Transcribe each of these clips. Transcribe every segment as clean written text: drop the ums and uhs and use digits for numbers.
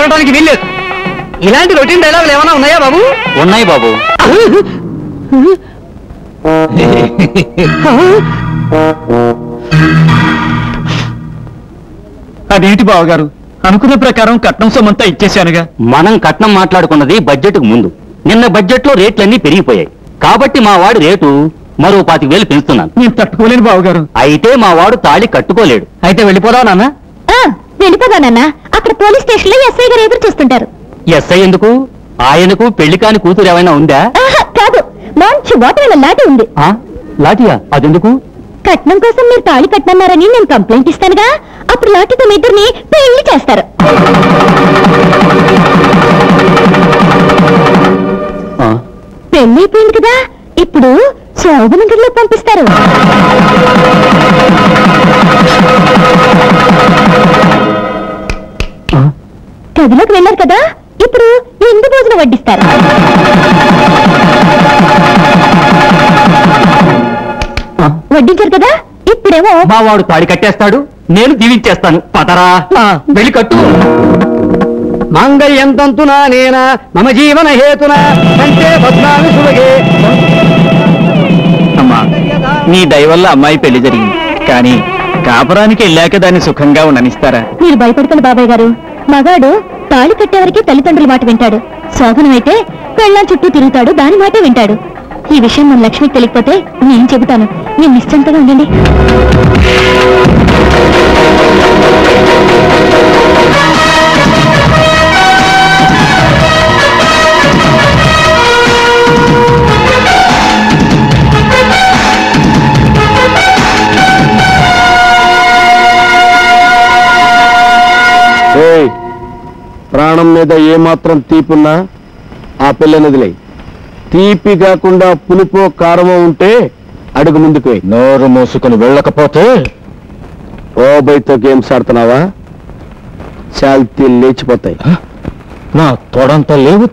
పిలవడానికి వీల్లేదు. ఇలాంటి రొటీన్ డైలాగులు ఏమైనా ఉన్నాయా బాబు? ఉన్నాయి బాబు. అదేంటి బావగారు, అనుకున్న ప్రకారం కట్నం సొమ్మంతా ఇచ్చేశానుగా. మనం కట్నం మాట్లాడుకున్నది బడ్జెట్ కు ముందు. నిన్న బడ్జెట్ లో రేట్లన్నీ పెరిగిపోయాయి కాబట్టి మా వాడి రేటు మరో 25,000 పెంచుతున్నాను. నేను తట్టుకోలేను బావగారు. అయితే మా వాడు తాళి కట్టుకోలేడు. అయితే వెళ్ళిపోదాం నాన్న. వెళ్ళిపోదానన్నా, అక్కడ పోలీస్ స్టేషన్ లో ఎస్ఐ గారు ఎదురు చూస్తుంటారు. ఎస్ఐ ఎందుకు? ఆయనకు పెళ్లి కాని కూతురు ఏమైనా ఉందా? కాదు, మంచి వాటర్ లాటి ఉంది. లాఠీయా? అదెందుకు? కట్నం కోసం మీరు తాళి కట్నన్నారని నేను కంప్లైంట్ ఇస్తానుగా, అప్పుడు లాఠీతో మీ ఇద్దరిని పెళ్లి చేస్తారు. పెళ్లి అయిపోయింది కదా, ఇప్పుడు శోభనంలో పంపిస్తారు. గదిలోకి వెళ్ళారు కదా, ఇప్పుడు ఎందు భోజనం వడ్డిస్తారు. వడ్డించారు కదా, ఇప్పుడేమో మా వాడు తాళి కట్టేస్తాడు, నేను దీవించేస్తాను. పదరా వెళ్ళి కట్టు. మాంగళ్యం తంతునా నేనా మమ జీవన హేతునా కంటే బద్నామి సుభగే. అమ్మా, నీ దయ వల్ల అమ్మాయి పెళ్లి జరిగింది, కానీ కాపురానికి వెళ్ళాక దాన్ని సుఖంగా ఉండనిస్తారా? మీరు భయపడకండి బాబాయ్ గారు, మగాడు తాళి కట్టేవరకే తల్లిదండ్రుల మాట వింటాడు. శోభనం అయితే పెళ్ళాం చుట్టూ తిరుగుతాడు, దాని మాటే వింటాడు. ఈ విషయం మన లక్ష్మికి తెలియకపోతే నేను చెబుతాను. నేను నిశ్చింతగా ఉండండి. ప్రాణం మీద ఏమాత్రం తీపున్నా ఆ పిల్లనదిలే. తీపి కాకుండా పులుపో కారమో ఉంటే అడుగు ముందుకు. నోరు మూసుకుని వెళ్ళకపోతే ఓబైతో గేమ్స్ ఆడుతున్నావా? శాల్తీ లేచిపోతాయి. నా తోడంతా లేవు,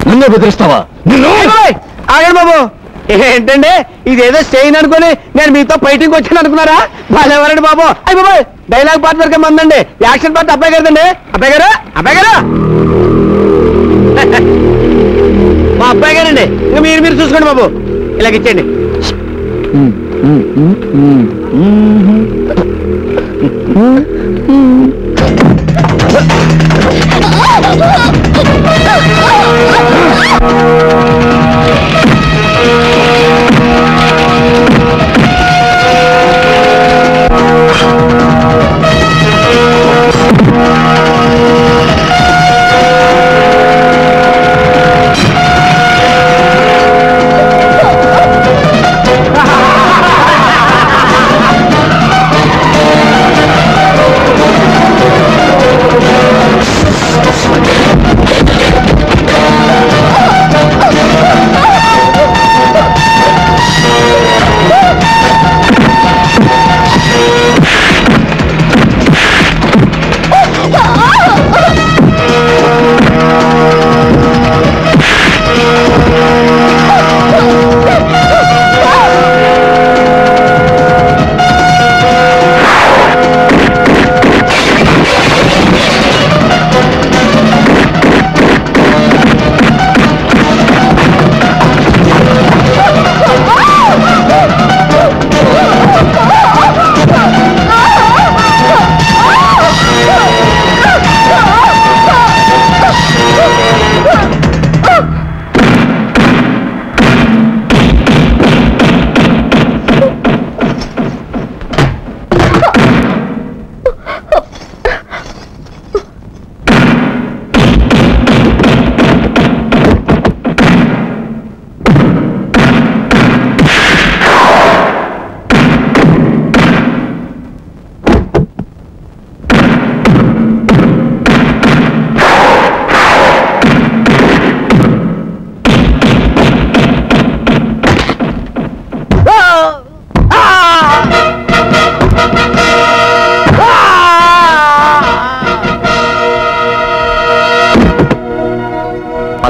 నన్నే బెదిరిస్తావా? ఆగండి బాబు, ఏంటండి ఇదేదో స్టెయిన్ అనుకుని నేను మీతో ఫైటింగ్ వచ్చాను అనుకున్నారా? వాళ్ళు ఎవరండి బాబు? అయ్యి బాబు, డైలాగ్ పార్ట్ వరకే మందండి, యాక్షన్ పార్ట్ అబ్బాయి గారిదండి. అబ్బాయి గారు, అబ్బాయి గారు, మా అబ్బాయి గారండి. ఇంకా మీరు చూసుకోండి బాబు, ఇలాగిచ్చేయండి.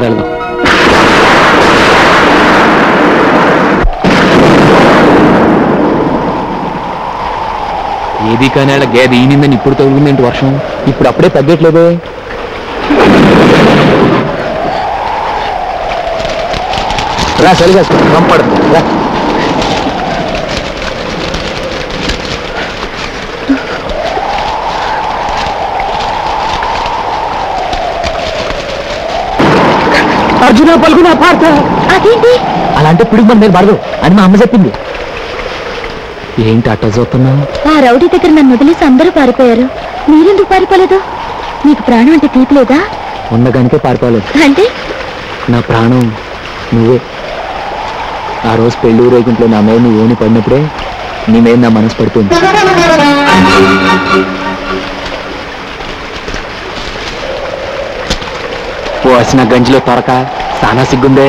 వెళ్దాం. ఏది కానీ గేదె ఈనిందని ఇప్పుడు తగ్గుందేంటి వర్షం? ఇప్పుడు అప్పుడే తగ్గట్లేదే. రా సరిగా పంపడు రా. అర్జున పలుకున పార్త. అదేంటి? అలాంటి పిడుగు మన మీద పడదు అని మా అమ్మ చెప్పింది. ఏంటి అట్ట చూస్తున్నా? ఆ రౌడీ దగ్గర నన్ను వదిలేసి అందరూ పారిపోయారు, మీరెందుకు పారిపోలేదు? నీకు ప్రాణం అంటే తీపలేదా? ఉండగానికే పారిపోలేదు. అంటే నా ప్రాణం నువ్వే. ఆ రోజు పెళ్లి ఊరేగింట్లో నా మీద నువ్వు ఓని పడినప్పుడే నీ మీద నా మనసు పడుతుంది. పోసిన గంజిలో తొరక సానా సిగ్గుందే.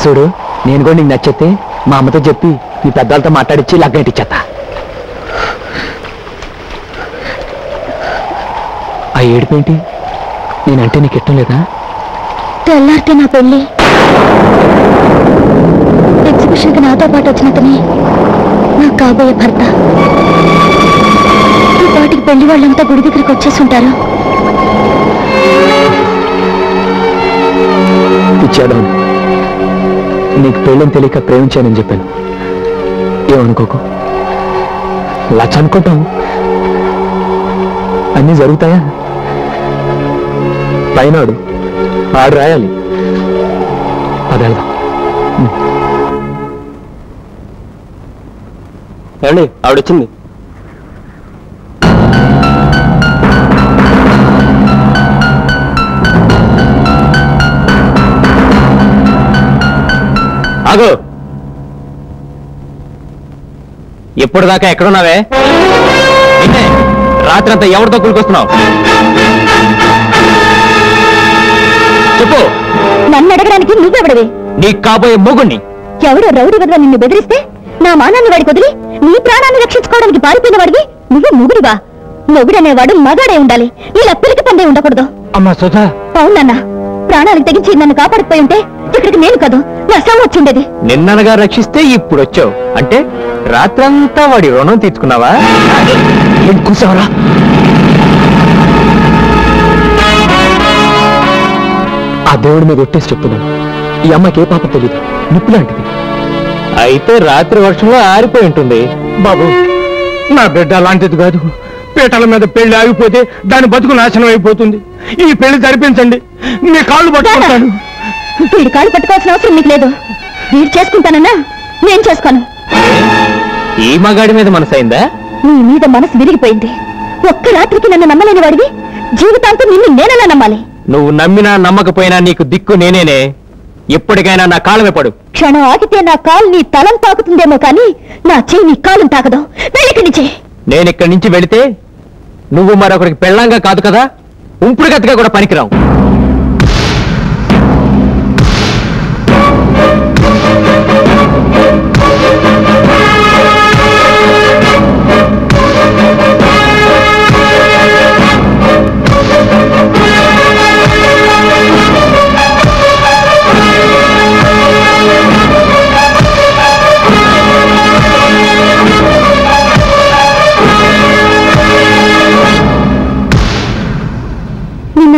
చూడు, నేను కూడా నీకు నచ్చితే మా అమ్మతో చెప్పి నీ పెద్దలతో మాట్లాడిచ్చి లగ్గంటిచ్చేత. ఆ ఏడుపేంటి? నేనంటే నీకు ఇష్టం లేదా? తెల్లారితే నా పెళ్లి. ఎగ్జిబిషన్కి నాతో పాటు వచ్చినతని నాకు కాబోయే భర్త. ఈ పాటికి పెళ్లి వాళ్ళంతా గుడి దగ్గరికి వచ్చేసి ఉంటారు. ఇచ్చాడు. నీకు పెళ్ళని తెలియక ప్రేమించానని చెప్పాను. ఏమనుకోకు. లచ్చ అనుకుంటాం, అన్నీ జరుగుతాయా? పైనాడు ఆడు రాయాలి. అదేళ్దాం. ఏమండి, ఆవిడొచ్చింది. ఆగు. ఎప్పుడు దాకా ఎక్కడున్నావే? రాత్రి అంతా ఎవరితో కూలుకొస్తున్నావు? చెప్పు. నన్ను అడగడానికి నువ్వెవడవి? నీకు కాబోయే మొగుణ్ణి. ఎవడో రౌడీ వద్ద నిన్ను బెదిరిస్తే నా మానాన్ని వాడికి వదిలి నీ ప్రాణాన్ని రక్షించుకోవడానికి పారిపోయిన వాడివి నువ్వు మొగుడివా? మొగుడనేవాడు మగాడే ఉండాలి, ఇలా పిరికి పందే ఉండకూడదు. అమ్మా సుధా. అవునన్నా, ప్రాణాలకు తెగించి నన్ను కాపాడకపోయి ఉంటే ఇక్కడికి నేను కాదు నా శవం వచ్చిండేది. నిన్ననగా రక్షిస్తే ఇప్పుడు వచ్చావు అంటే రాత్రంతా వాడి రుణం తీర్చుకున్నావా? ఏం కూసావరా? ఆ దేవుడి మీద ఒట్టేసి చెప్తున్నాను, ఈ అమ్మకి ఏ పాపం తెలీదు, నిప్పు లాంటిది. అయితే రాత్రి వర్షంలో ఆరిపోయి ఉంటుంది. బాబు, నా బిడ్డ అలాంటిది కాదు. పీటల మీద పెళ్లి ఆగిపోతే దాని బతుకు నాశనం అయిపోతుంది. ఈ పెళ్లి జరిపించండి, మీ కాళ్ళు పట్టుకుంటాను. వీడి కాళ్ళు పట్టుకోవాల్సిన అవసరం నీకు లేదు. వీడు చేసుకుంటానన్నా నేను చేసుకోను. ఈ మగాడి మీద మనసైందా? నీ మీద మనసు విరిగిపోయింది. ఒక్క రాత్రికి నన్ను నమ్మలేని వాడివి జీవితాంతం నిన్ను నేనలా నమ్మాలి. నువ్వు నమ్మినా నమ్మకపోయినా నీకు దిక్కు నేనేనే. ఎప్పటికైనా నా కాళ్ళమే పడు. క్షణం ఆగితే నా కాలు నీ తలం తాకుతుందేమో కానీ నా చెయ్యి నీ కాలం తాకదు. వెళ్ళిక్కడి నుంచి. నేనిక్కడి నుంచి వెళితే నువ్వు మరొకరికి పెళ్ళంగా కాదు కదా, ఉంపుడు గతిగా కూడా పనికిరావు.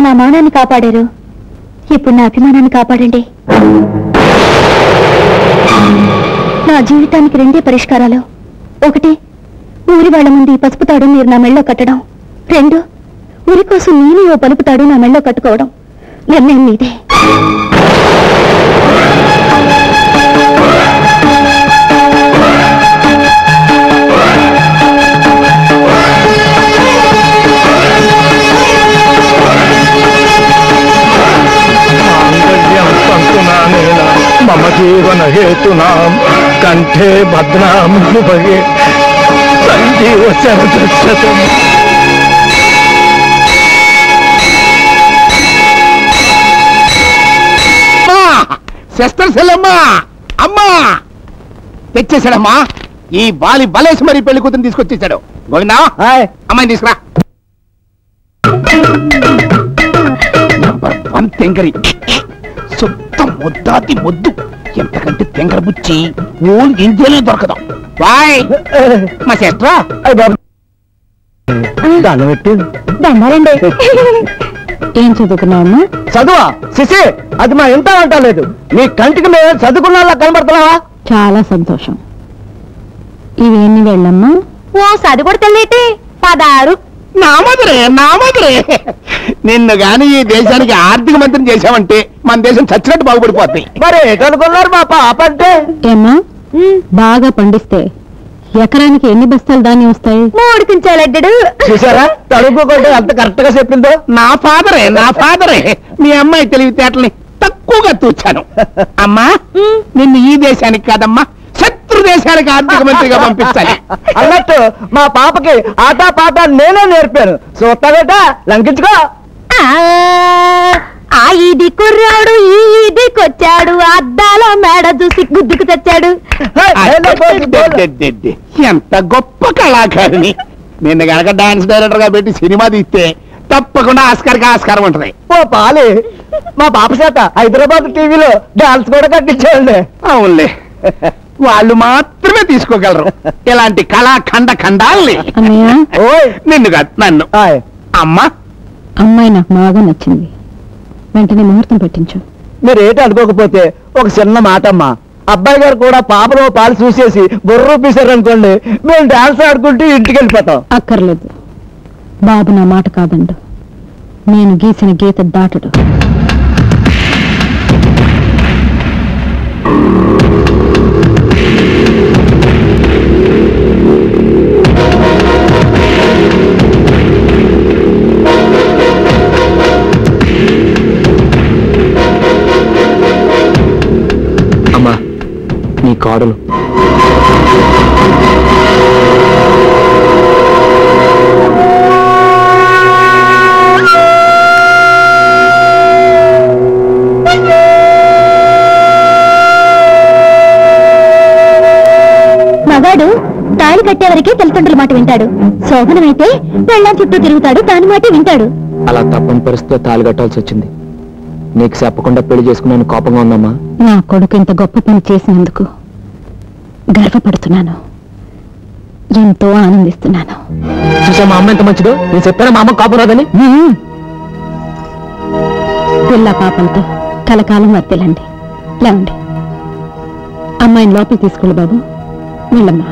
నా మానాన్ని కాపాడారు, ఇప్పుడు నా అభిమానాన్ని కాపాడండి. నా జీవితానికి రెండే పరిష్కారాలు. ఒకటి, ఊరి వాళ్ళ ముందు ఈ పసుపు తాడు మీరు నా మెళ్ళో కట్టడం. రెండు, ఊరి కోసం నేను ఓ పలుపు తాడు నా మెళ్ళో కట్టుకోవడం. నిర్ణయం మీదే. మమ జీవన హేతునాం కంఠే భద్రాం భగే సంజీవ శరదశతం. సిస్టర్ సెల్లమ్మా, అమ్మా తెచ్చేసాడమ్మా. ఈ బాలి బలేసి మరి పెళ్లి కూతురు తీసుకొచ్చేసాడు. గోవిందా, అమ్మాయిని తీసుకురా. నంబర్ 1 తెంగరి, సొంత ముద్దాతి ముద్దు. ఎంతకంటే తెంగర బుచ్చి ఓల్ ఇండియాలో దొరకదు. బాయ్ మా సిస్టరా. దండారండి. ఏం చదువుకున్నావమ్మా? చదువా శిశి, అది మా ఇంత అంటలేదు. నీ కంటికి మేము చదువుకున్నా కనబడుతున్నావా? చాలా సంతోషం. ఇవి ఎన్ని వెళ్ళమ్మా? ఓ సది కూడా తెలియటి 16. నా మధురే నిన్ను గాని ఈ దేశానికి ఆర్థిక మంత్రిని చేశావంటే మన దేశం చచ్చినట్టు బాగుపడిపోతుంది. మరి ఎటనుకున్నారు మా పాప అంటే? ఏమ్మా, బాగా పండిస్తే ఎకరానికి ఎన్ని బస్తాలు ధాన్యం వస్తాయి? 3 కింటాలడ్డాడు. చూసారా తడుపుకుంటే అంత కరెక్ట్ గా చెప్పిందో. నా ఫాదరే మీ అమ్మాయి తెలివితేటల్ని తక్కువగా తూచాను. అమ్మా, నిన్ను ఈ దేశానికి కాదమ్మా శత్రు దేశానికి ఆర్థిక మంత్రిగా పంపించాలి. అన్నట్టు మా పాపకి ఆటా పాట నేనే నేర్పాను. చూస్తావేట లంకించుకో. ఆ ఇది కుర్రాడు ఈ ఇదికొచ్చాడు, అద్దాల మేడ చూసి గుద్దుకు తెచ్చాడు. ఎంత గొప్ప కళాకారిణి. నిన్న గనక డాన్స్ డైరెక్టర్ గా పెట్టి సినిమా తీస్తే తప్పకుండా ఆస్కారం ఉంటది. ఓ పాలి, మా పాప చేత హైదరాబాద్ టీవీలో డాన్స్ కూడా కట్టించాడండి. అవునులే, వాళ్ళు మాత్రమే తీసుకోగలరు ఇలాంటి ఖండాల్ని. నిన్ను కాదు నన్ను. అమ్మా, అమ్మాయి నాకు బాగా నచ్చింది. వెంటనే ముహూర్తం పెట్టించు. మీరు ఏంటి అనుకోకపోతే ఒక చిన్న మాట అమ్మా. అబ్బాయి గారు కూడా పాపలో పాలు చూసేసి బుర్ర పీసారు అనుకోండి, మేము డాన్స్ ఆడుకుంటూ ఇంటికి వెళ్ళిపోతాం. అక్కర్లేదు, బాబు నా మాట కాదండు. నేను గీసిన గీత దాటడు. అమ్మా, నీ కాడలు. మగాడు తాళి కట్టేవరకే తల్లిదండ్రుల మాట వింటాడు. శోభనమైతే పెళ్ళాం చుట్టూ తిరుగుతాడు, దాని మాట వింటాడు. అలా తప్పని పరిస్థితిలో తాళి కట్టాల్సి వచ్చింది. నీకు చెప్పకుండా పెళ్లి చేసుకున్నాను కోపంగా ఉందమ్మా. నా కొడుకు ఇంత గొప్ప పని చేసినందుకు గర్వపడుతున్నాను, ఎంతో ఆనందిస్తున్నాను. చూసా మా అమ్మ ఎంత మంచిదో. నేను చెప్పాను మా అమ్మ కోపం రాదని. పిల్ల పాపంతో కలకాలం వర్తిల్లండి. లేవండి, అమ్మాయిని లోపలికి తీసుకెళ్ళి బాబు. వెళ్ళమ్మా.